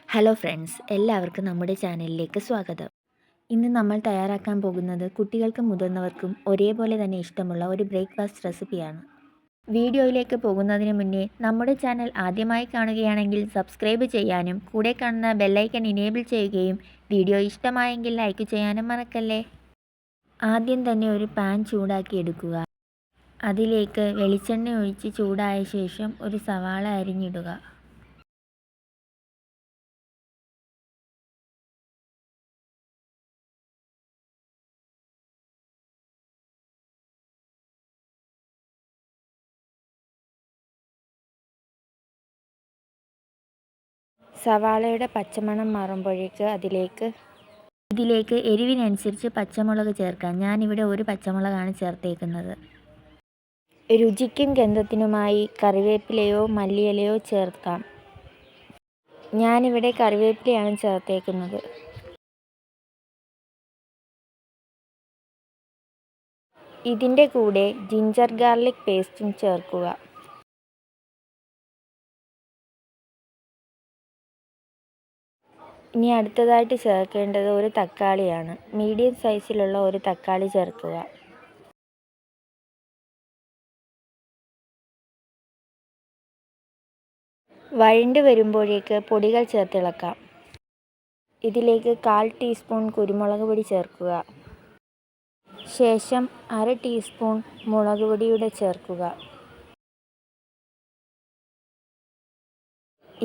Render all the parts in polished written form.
Hello friends, എല്ലാവർക്കും നമ്മുടെ ചാനലിലേക്ക് സ്വാഗതം. ഇന്ന് നമ്മൾ തയ്യാറാക്കാൻ പോകുന്നത് കുട്ടികൾക്കും മുതിർന്നവർക്കും ഒരേപോലെ തന്നെ ഇഷ്ടമുള്ള ഒരു ബ്രേക്ക്ഫാസ്റ്റ് റെസിപ്പിയാണ്. വീഡിയോയിലേക്ക് പോകുന്നതിന് മുന്നേ നമ്മുടെ ചാനൽ ആദ്യമായി കാണുകയാണെങ്കിൽ സബ്സ്ക്രൈബ് ചെയ്യാനും കൂടെ കാണുന്ന ബെല്ലൈക്കൺ ഇനേബിൾ ചെയ്യുകയും വീഡിയോ ഇഷ്ടമായെങ്കിൽ ലൈക്ക് ചെയ്യാനും മറക്കല്ലേ. ആദ്യം തന്നെ ഒരു പാൻ ചൂടാക്കി എടുക്കുക. അതിലേക്ക് വെളിച്ചെണ്ണ ഒഴിച്ച് ചൂടായ ശേഷം ഒരു സവാള അരിഞ്ഞിടുക. സവാളയുടെ പച്ചമണം മാറുമ്പോഴേക്ക് ഇതിലേക്ക് എരിവിനനുസരിച്ച് പച്ചമുളക് ചേർക്കാം. ഞാനിവിടെ ഒരു പച്ചമുളകാണ് ചേർത്തേക്കുന്നത്. രുചിക്കും ഗന്ധത്തിനുമായി കറിവേപ്പിലയോ മല്ലിയിലയോ ചേർക്കാം. ഞാനിവിടെ കറിവേപ്പിലയാണ് ചേർത്തേക്കുന്നത്. ഇതിൻ്റെ കൂടെ ജിഞ്ചർ ഗാർലിക് പേസ്റ്റും ചേർക്കുക. ഇനി അടുത്തതായിട്ട് ചേർക്കേണ്ടത് ഒരു തക്കാളിയാണ്. മീഡിയം സൈസിലുള്ള ഒരു തക്കാളി ചേർക്കുക. വഴണ്ട് വരുമ്പോഴേക്ക് പൊടികൾ ചേർത്തിളക്കാം. ഇതിലേക്ക് 1/4 ടീസ്പൂൺ കുരുമുളക് പൊടി ചേർക്കുക. ശേഷം 1/2 ടീസ്പൂൺ മുളക് പൊടിയുടെ ചേർക്കുക.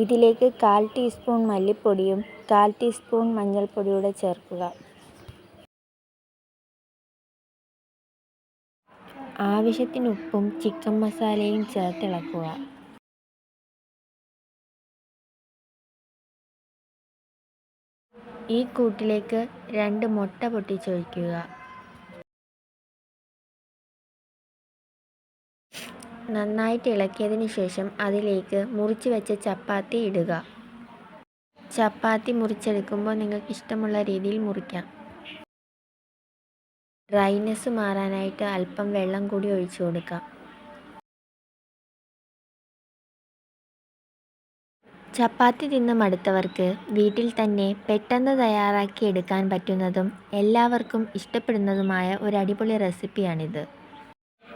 ഇതിലേക്ക് 1/4 ടീസ്പൂൺ മല്ലിപ്പൊടിയും 1/4 ടീസ്പൂൺ മഞ്ഞൾപ്പൊടിയൂടെ ചേർക്കുക. ആവശ്യത്തിന് ഉപ്പും ചിക്കൻ മസാലയും ചേർത്തിളക്കുക. ഈ കൂട്ടിലേക്ക് 2 മുട്ട പൊട്ടിച്ചൊഴിക്കുക. നന്നായിട്ട് ഇളക്കിയതിന് ശേഷം അതിലേക്ക് മുറിച്ച് വെച്ച ചപ്പാത്തി ഇടുക. ചപ്പാത്തി മുറിച്ചെടുക്കുമ്പോൾ നിങ്ങൾക്ക് ഇഷ്ടമുള്ള രീതിയിൽ മുറിക്കാം. ഡ്രൈനെസ് മാറാനായിട്ട് അല്പം വെള്ളം കൂടി ഒഴിച്ചു കൊടുക്കാം. ചപ്പാത്തി തിന്ന് മടുത്തവർക്ക് വീട്ടിൽ തന്നെ പെട്ടെന്ന് തയ്യാറാക്കി എടുക്കാൻ പറ്റുന്നതും എല്ലാവർക്കും ഇഷ്ടപ്പെടുന്നതുമായ ഒരു അടിപൊളി റെസിപ്പിയാണിത്.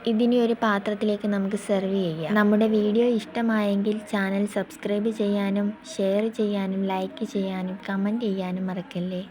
ഇതിനി ഒരു പാത്രത്തിലേക്ക് നമുക്ക് സെർവ് ചെയ്യാം. നമ്മുടെ വീഡിയോ ഇഷ്ടമായെങ്കിൽ ചാനൽ സബ്സ്ക്രൈബ് ചെയ്യാനും ഷെയർ ചെയ്യാനും ലൈക്ക് ചെയ്യാനും കമൻറ്റ് ചെയ്യാനും മറക്കല്ലേ.